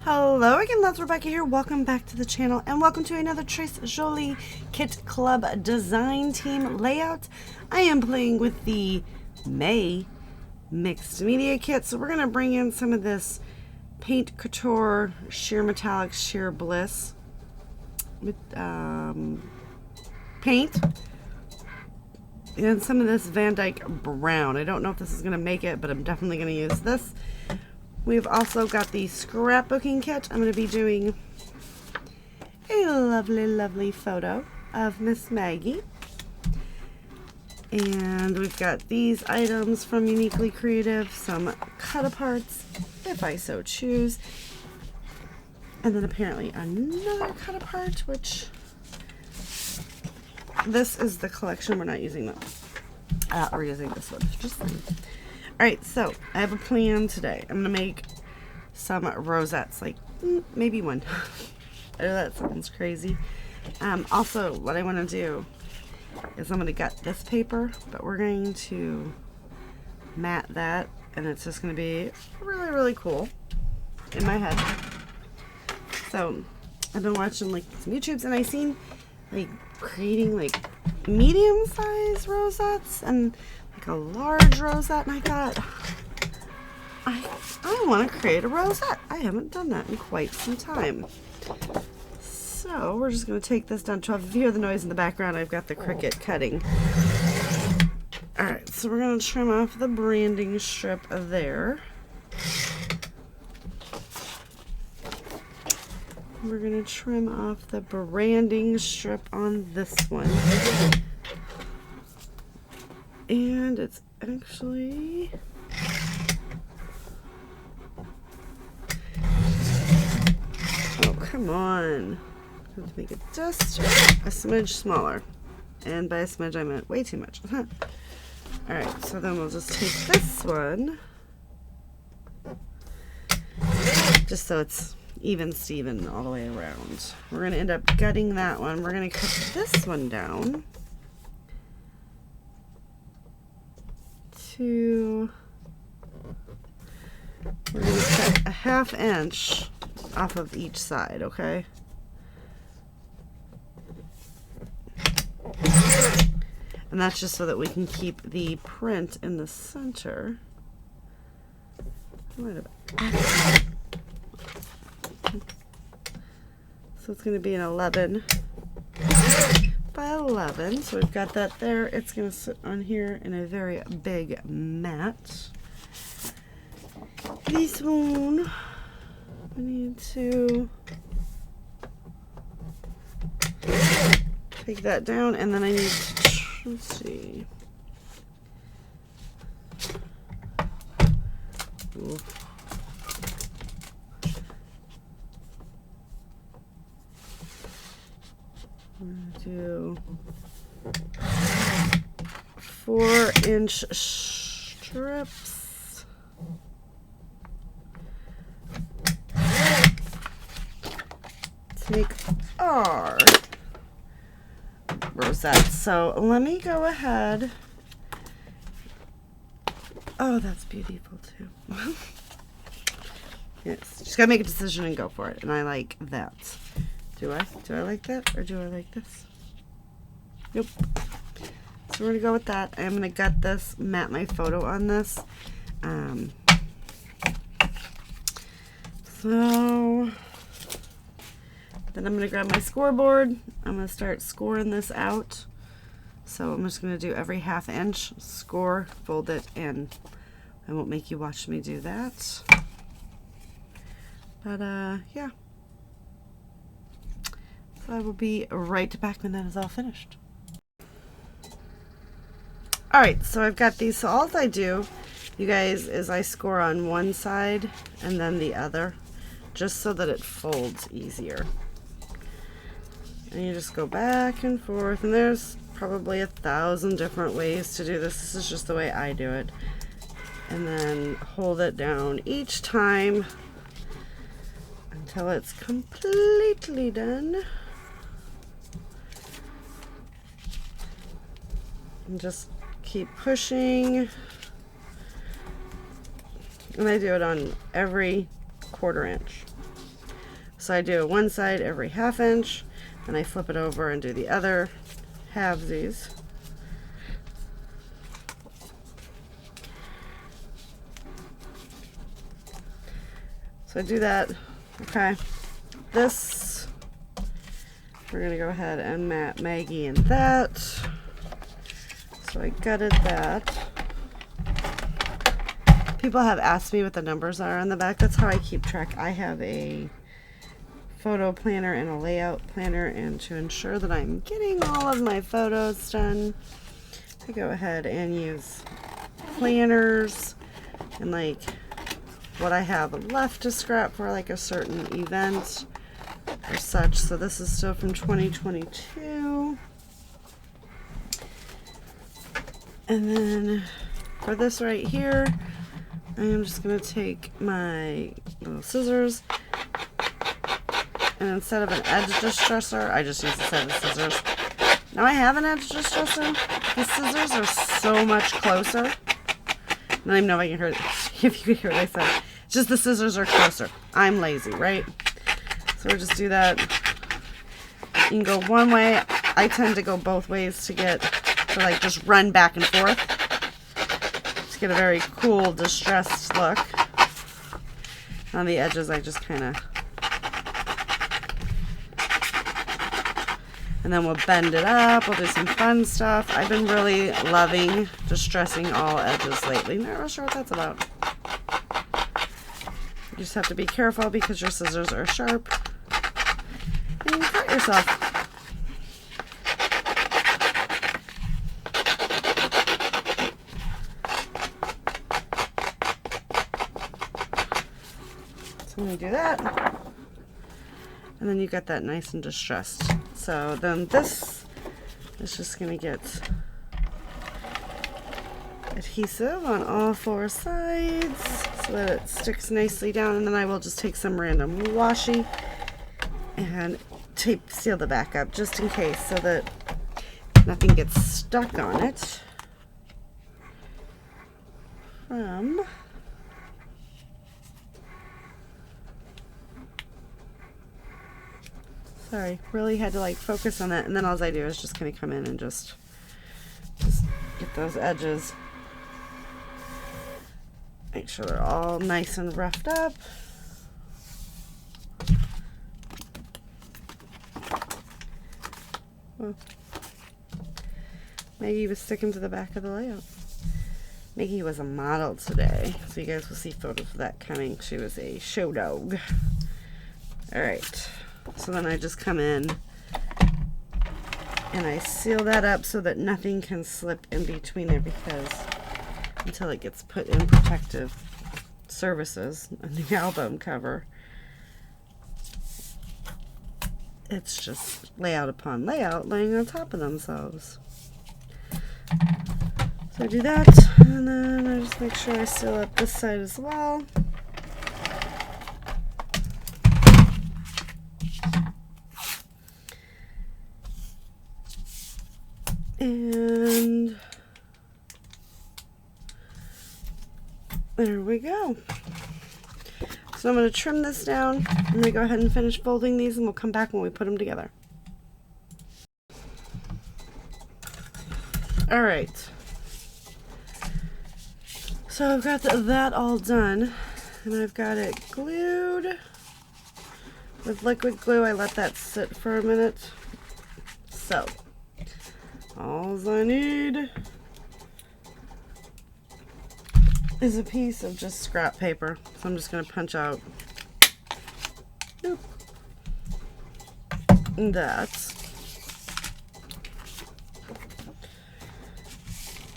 Hello again, that's Rebecca here. Welcome back to the channel and welcome to another Jolie Kit Club design team layout. I am playing with the May mixed media kit, so we're going to bring in some of this Paint Couture Sheer Metallic Sheer Bliss with paint and some of this Van Dyke Brown. I don't know if this is going to make it, but I'm definitely going to use this. We've also got the scrapbooking kit. I'm going to be doing a lovely, lovely photo of Miss Maggie. And we've got these items from Uniquely Creative, some cut-aparts, if I so choose. And then apparently another cut-apart, which this is the collection. We're not using that. We're using this one. Just saying. Alright, so I have a plan today. I'm going to make some rosettes, like maybe one. I know that sounds crazy. Also, what I want to do is I'm going to gut this paper, but we're going to mat that, and it's just going to be really, really cool in my head. So, I've been watching like some YouTubes, and I seen like creating like medium-sized rosettes and like a large rosette, and I thought, I want to create a rosette. I haven't done that in quite some time. So we're just going to take this down 12. If you hear the noise in the background, I've got the Cricut cutting. Alright, so we're going to trim off the branding strip there. We're going to trim off the branding strip on this one. And it's actually... oh, come on. I have to make it just a smidge smaller. And by a smidge, I meant way too much. Alright, so then we'll just take this one. Just so it's even Steven all the way around. We're going to end up gutting that one. We're going to cut this one down to... we're going to cut a 1/2 inch off of each side, okay? And that's just so that we can keep the print in the center. So it's going to be an 11 by 11. So we've got that there. It's going to sit on here in a very big mat. This one, we need to take that down, and then I need to, let's see. Ooh. I'm gonna do 4-inch strips. Take our rosette. So let me go ahead. Oh, that's beautiful too. Yes, just gotta make a decision and go for it. And I like that. Do I? Do I like that, or do I like this? Nope. So we're gonna go with that. I'm gonna gut this, mat my photo on this. So then I'm going to grab my scoreboard. I'm going to start scoring this out. So I'm just going to do every 1/2 inch, score, fold it, and I won't make you watch me do that. But yeah. So I will be right back when that is all finished. Alright, so I've got these. So all I do, you guys, is I score on one side and then the other, just so that it folds easier. And you just go back and forth, and there's probably 1,000 different ways to do this. This is just the way I do it. And then hold it down each time until it's completely done. And just keep pushing. And I do it on every 1/4 inch. So I do one side every 1/2 inch, and I flip it over and do the other halvesies. So I do that. Okay. This, we're going to go ahead and mat Maggie in that. So I gutted that. People have asked me what the numbers are on the back. That's how I keep track. I have a photo planner and a layout planner, and to ensure that I'm getting all of my photos done, I go ahead and use planners and like what I have left to scrap for like a certain event or such. So this is still from 2022. And then for this right here, I am just going to take my little scissors, and instead of an edge distresser, I just use a set of scissors. Now I have an edge distresser. The scissors are so much closer. I don't even know if I can hear it, if you can hear what I said. It's just the scissors are closer. I'm lazy, right? So we'll just do that. You can go one way. I tend to go both ways to like just run back and forth. To get a very cool, distressed look. On the edges, I just kind of... And then we'll bend it up. We'll do some fun stuff. I've been really loving distressing all edges lately. Not real sure what that's about. You just have to be careful because your scissors are sharp. And you cut yourself. So I'm going to do that. And then you got that nice and distressed. So then this is just going to get adhesive on all 4 sides so that it sticks nicely down, and then I will just take some random washi and tape seal the back up just in case so that nothing gets stuck on it from sorry, really had to like focus on that, and then all I do is just kind of come in and just get those edges. Make sure they're all nice and roughed up. Well, Maggie was sticking to the back of the layout. Maggie was a model today, so you guys will see photos of that coming. She was a show dog. Alright, so then I just come in and I seal that up so that nothing can slip in between there, because until it gets put in protective services on the album cover, it's just layout upon layout laying on top of themselves. So I do that, and then I just make sure I seal up this side as well. And there we go. So I'm going to trim this down. I'm going to go ahead and finish folding these, and we'll come back when we put them together. Alright. So I've got that all done, and I've got it glued with liquid glue. I let that sit for a minute. So, all I need is a piece of just scrap paper. So I'm just going to punch out that.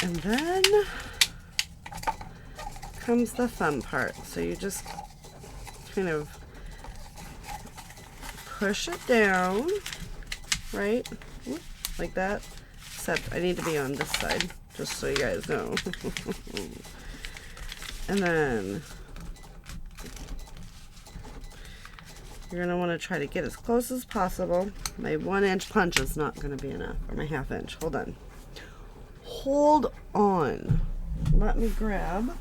And then comes the fun part. So you just kind of push it down, right? Like that. Except I need to be on this side, just so you guys know. And then you're going to want to try to get as close as possible. My 1-inch punch is not going to be enough, or my 1/2 inch. Hold on. Hold on. Let me grab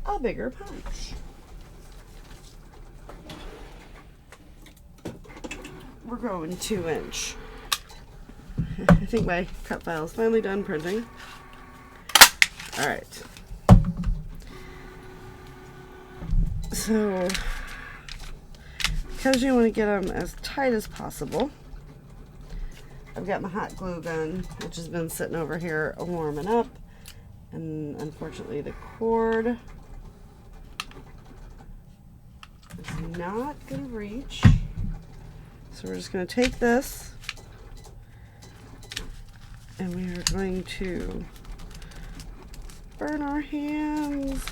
a bigger punch. we're going 2-inch. I think my cut file is finally done printing. All right. So, because you want to get them as tight as possible, I've got my hot glue gun, which has been sitting over here warming up. And unfortunately, the cord is not going to reach. So we're just going to take this and we are going to burn our hands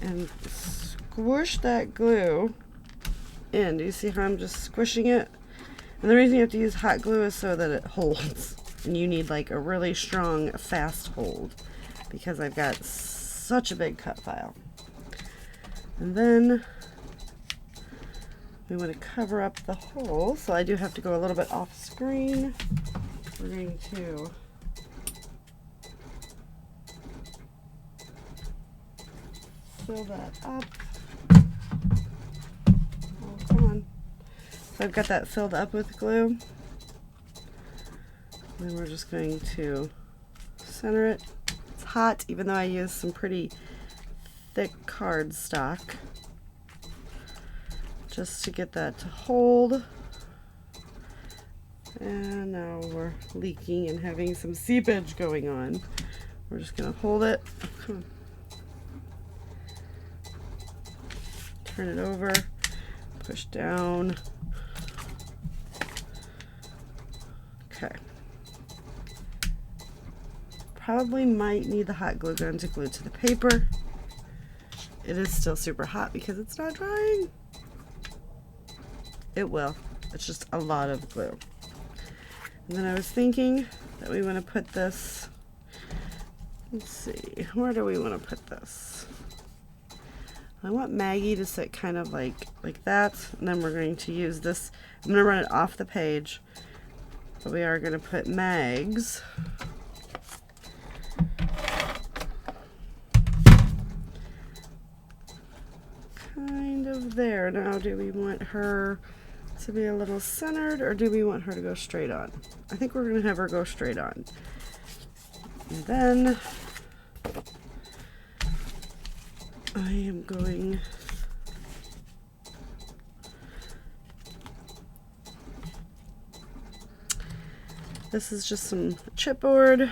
and squish that glue in. Do you see how I'm just squishing it? And the reason you have to use hot glue is so that it holds. And you need like a really strong, fast hold because I've got such a big cut file. And then we want to cover up the hole. So I do have to go a little bit off screen. We're going to fill that up. Oh, come on. So I've got that filled up with glue. Then we're just going to center it. It's hot, even though I used some pretty thick cardstock, just to get that to hold. And now we're leaking and having some seepage going on. We're just going to hold it. Oh, come on. Turn it over, push down. Okay. Probably might need the hot glue gun to glue to the paper. It is still super hot because it's not drying. It will. It's just a lot of glue. And then I was thinking that we want to put this, let's see, where do we want to put this? I want Maggie to sit kind of like that, and then we're going to use this. I'm going to run it off the page, but we are going to put Mags kind of there. Now, do we want her to be a little centered, or do we want her to go straight on? I think we're going to have her go straight on. And then I am going this is just some chipboard.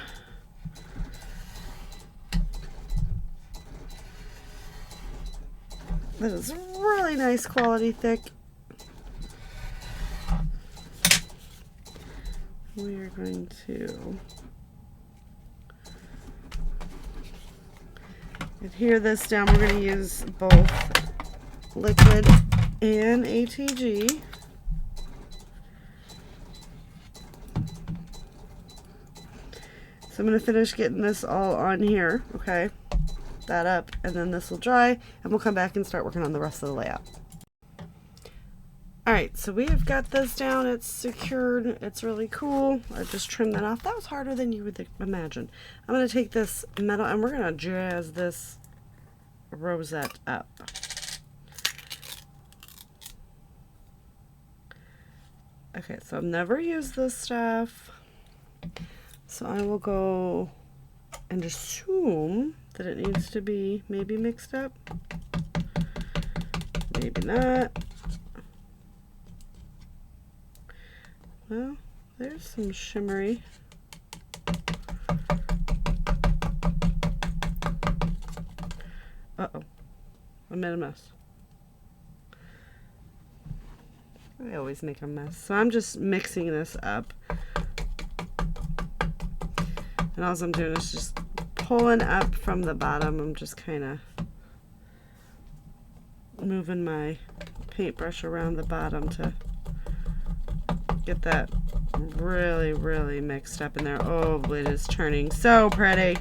That is really nice quality thick. We are going to adhere this down. We're going to use both liquid and ATG. So I'm going to finish getting this all on here, okay? That up, and then this will dry, and we'll come back and start working on the rest of the layout. Alright, so we have got this down. It's secured. It's really cool. I just trimmed that off. That was harder than you would imagine. I'm going to take this metal, and we're going to jazz this rosette up. Okay, so I've never used this stuff, so I will go and assume that it needs to be maybe mixed up, maybe not. Well, there's some shimmery. Uh-oh, I made a mess. I always make a mess. So I'm just mixing this up. And all I'm doing is just pulling up from the bottom. I'm just kind of moving my paintbrush around the bottom to get that really, really mixed up in there. Oh, it is turning so pretty.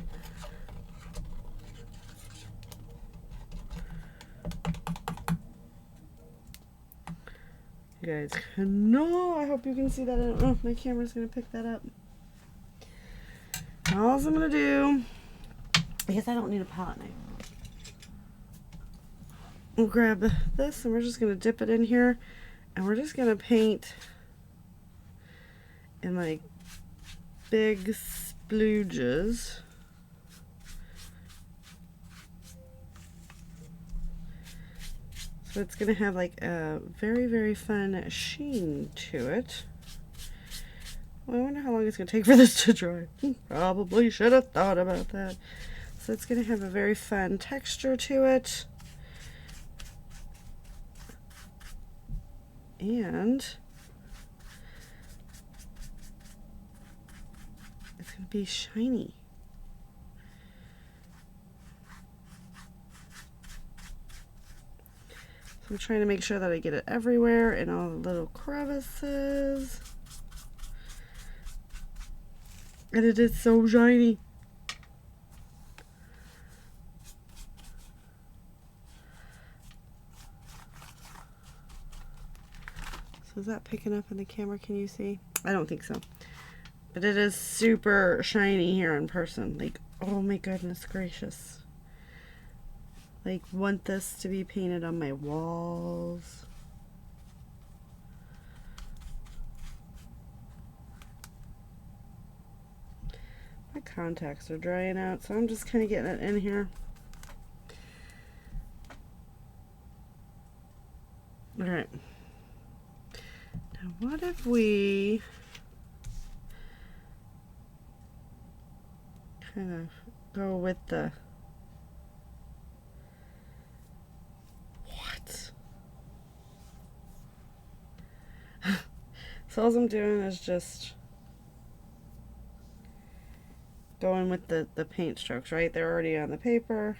You guys no, I hope you can see that. I don't know if my camera's going to pick that up. All I'm going to do, I guess I don't need a palette knife. we'll grab this and we're just going to dip it in here, and we're just going to paint in like big splooges. So it's going to have like a very, very fun sheen to it. Well, I wonder how long it's going to take for this to dry. Probably should have thought about that. So it's going to have a very fun texture to it. And it's going to be shiny. So I'm trying to make sure that I get it everywhere in all the little crevices. And it is so shiny. So is that picking up in the camera? Can you see? I don't think so. But it is super shiny here in person. Like, oh my goodness gracious. Like, want this to be painted on my walls. My contacts are drying out, so I'm just kind of getting it in here. All right. Now, what if we kind of go with the what? So all I'm doing is just going with the paint strokes, right? They're already on the paper.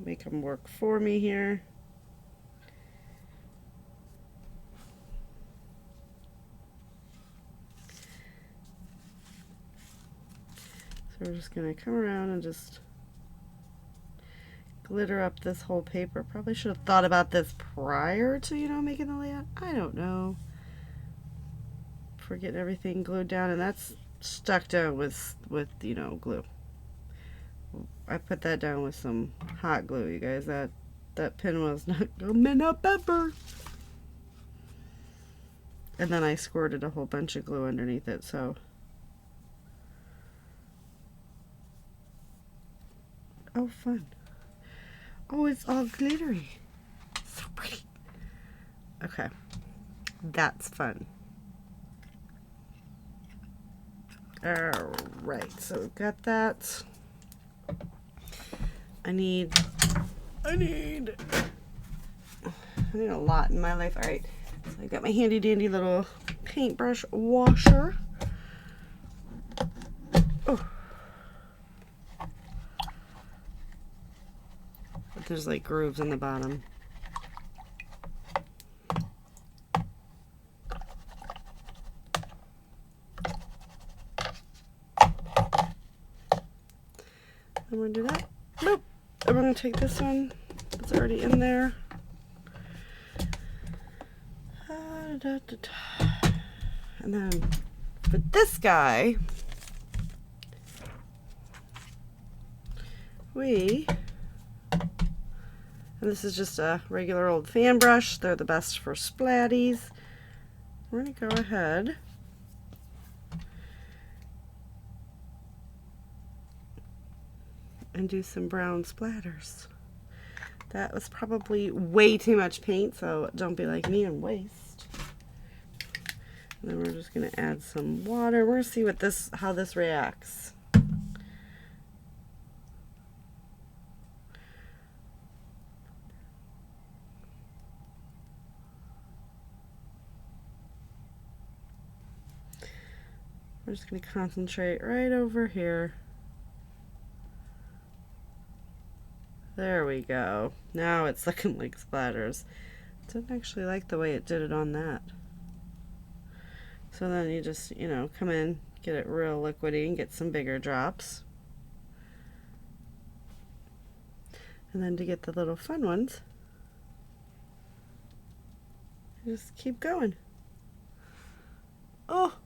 Make them work for me here. So we're just going to come around and just glitter up this whole paper. Probably should have thought about this prior to, you know, making the layout. I don't know. For getting everything glued down, and that's stuck down with you know, glue. I put that down with some hot glue, you guys. That pin was not coming up ever. And then I squirted a whole bunch of glue underneath it, so. Oh, fun. Oh, it's all glittery. So pretty. Okay. That's fun. Alright, so we've got that. I need a lot in my life. Alright, so I got my handy dandy little paintbrush washer. Oh. But there's like grooves in the bottom. I'm going to do that. Boop. And we're going to take this one that's already in there. And then for this guy, and this is just a regular old fan brush. They're the best for splatties. We're going to go ahead and do some brown splatters. That was probably way too much paint, so don't be like me and waste. And then we're just going to add some water. We're going to see what how this reacts. We're just going to concentrate right over here. There we go. Now it's looking like splatters. I didn't actually like the way it did it on that. So then you just, you know, come in, get it real liquidy and get some bigger drops. And then to get the little fun ones, just keep going. Oh,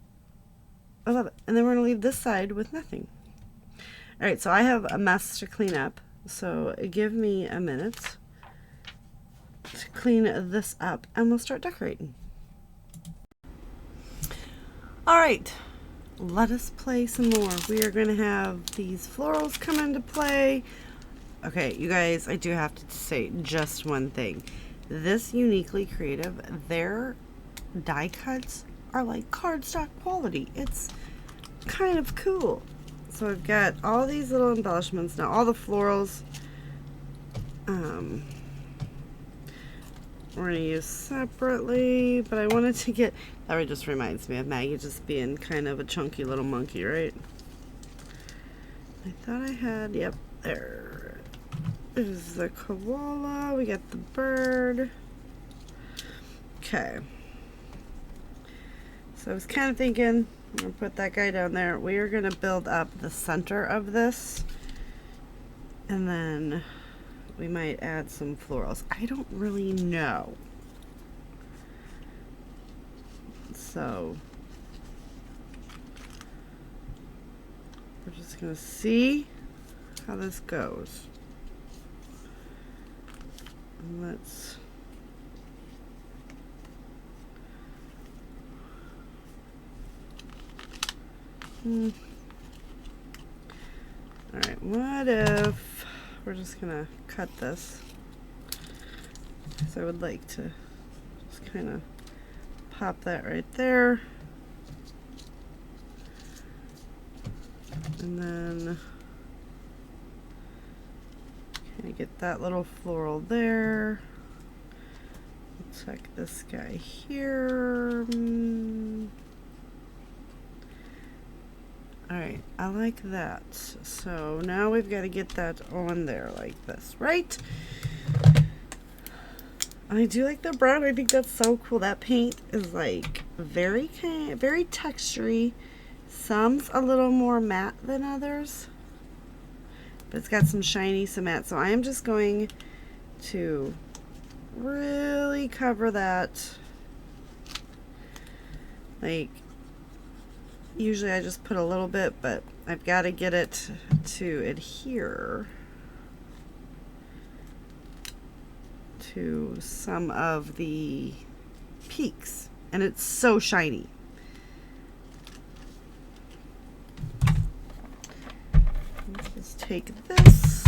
I love it. And then we're going to leave this side with nothing. All right, so I have a mess to clean up. So give me a minute to clean this up and we'll start decorating. All right, let us play some more. We are going to have these florals come into play. Okay, you guys, I do have to say just one thing. This Uniquely Creative, their die cuts are like cardstock quality. It's kind of cool. So I've got all these little embellishments. Now all the florals we're going to use separately, but I wanted to get, that just reminds me of Maggie just being kind of a chunky little monkey, right? I thought I had, yep, there is the koala, we got the bird. Okay. So I was kind of thinking, I'm going to put that guy down there. We are going to build up the center of this, and then we might add some florals. I don't really know. So we're just gonna see how this goes. And let's all right, what if we're just gonna cut this? So I would like to just kind of pop that right there. And then kind of get that little floral there. We'll check this guy here. Alright, I like that. So now we've got to get that on there like this, right? I do like the brown. I think that's so cool. That paint is like very textury. Some's a little more matte than others, but it's got some shiny, some matte. So I am just going to really cover that. Like, usually I just put a little bit, but I've got to get it to adhere to some of the peaks, and it's so shiny. Let's just take this,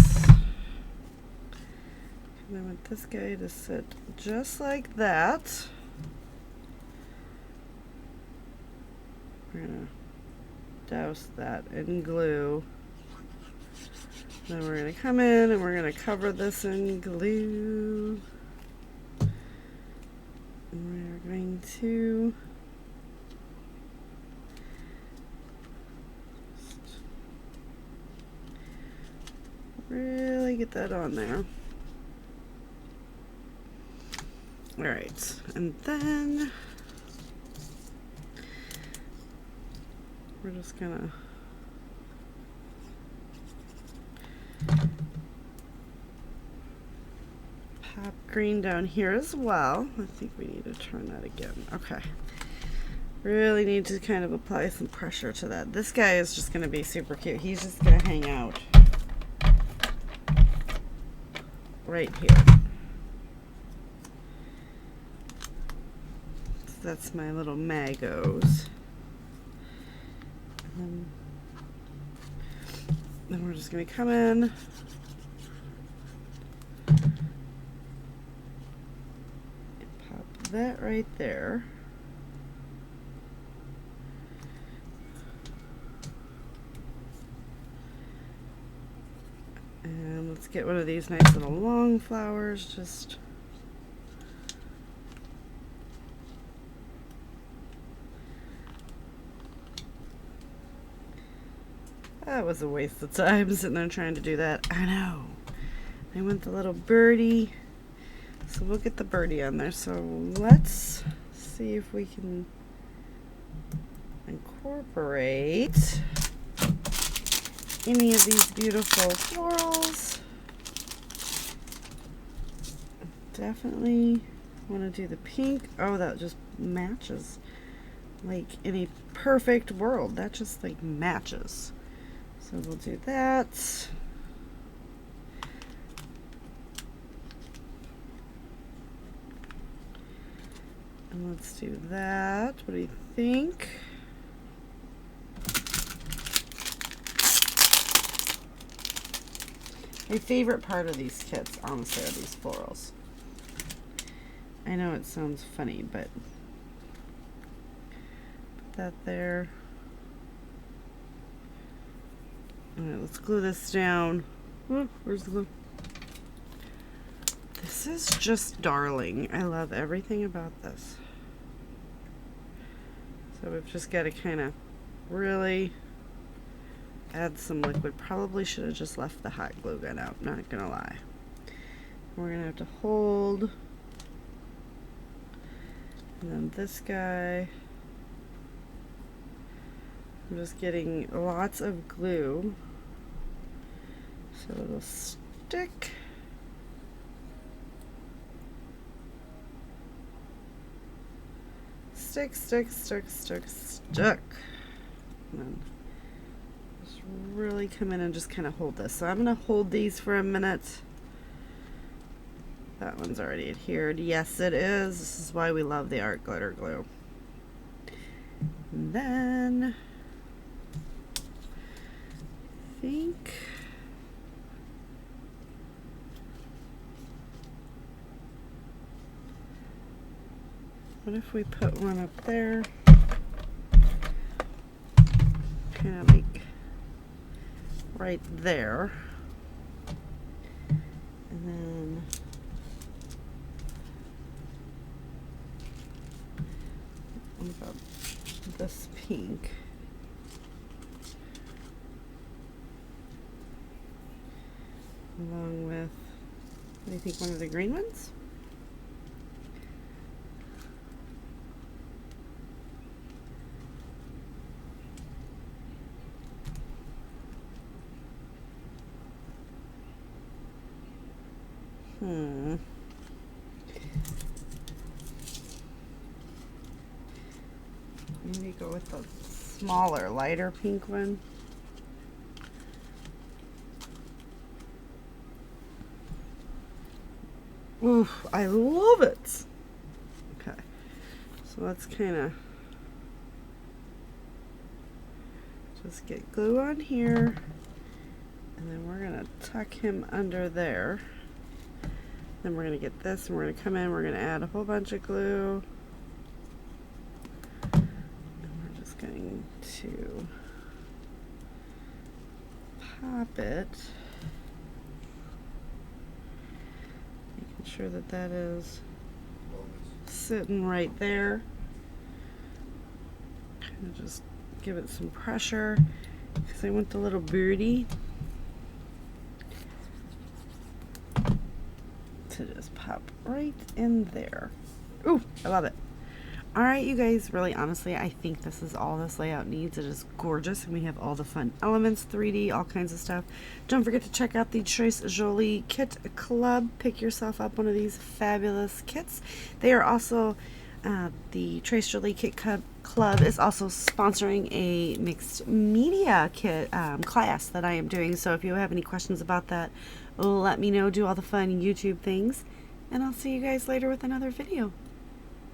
and I want this guy to sit just like that. We're gonna douse that in glue. Then we're gonna come in and we're gonna cover this in glue. And we're going to really get that on there. All right, and then we're just gonna pop green down here as well. I think we need to turn that again. Okay. Really need to kind of apply some pressure to that. This guy is just gonna be super cute. He's just gonna hang out right here. So that's my little Magos. Then we're just going to come in and pop that right there. And let's get one of these nice little long flowers. Just that was a waste of time sitting there trying to do that. I know. I want the little birdie. So we'll get the birdie on there. So let's see if we can incorporate any of these beautiful florals. Definitely want to do the pink. Oh, that just matches. Like in a perfect world, that just like matches. So we'll do that. And let's do that. What do you think? My favorite part of these kits, honestly, are these florals. I know it sounds funny, but put that there. Alright, let's glue this down. Oh, where's the glue? This is just darling. I love everything about this. So we've just got to kind of really add some liquid. Probably should have just left the hot glue gun out, not gonna lie. We're gonna have to hold. And then this guy. I'm just getting lots of glue so it'll stick. Stick, stick, stick, stick, stick. And then just really come in and just kind of hold this. So I'm going to hold these for a minute. That one's already adhered. Yes, it is. This is why we love the art glitter glue. And then I think what if we put one up there? Kind of like right there. And then what about this pink? Along with, what do you think, one of the green ones? Maybe go with the smaller, lighter pink one. Oof, I love it. Okay, so let's kind of just get glue on here, and then we're gonna tuck him under there. Then we're gonna get this, and we're gonna come in, we're gonna add a whole bunch of glue. And we're just going to pop it. Making sure that that is sitting right there. Kind of just give it some pressure, because I want the little birdie to just pop right in there. Ooh, I love it. All right, you guys, really honestly, I think this is all this layout needs. It is gorgeous, and we have all the fun elements, 3D, all kinds of stuff. Don't forget to check out the Trace Jolie Kit Club. Pick yourself up one of these fabulous kits. They are also, the Trace Jolie Kit Club is also sponsoring a mixed media kit class that I am doing. So if you have any questions about that, let me know. Do all the fun YouTube things, and I'll see you guys later with another video.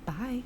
Bye.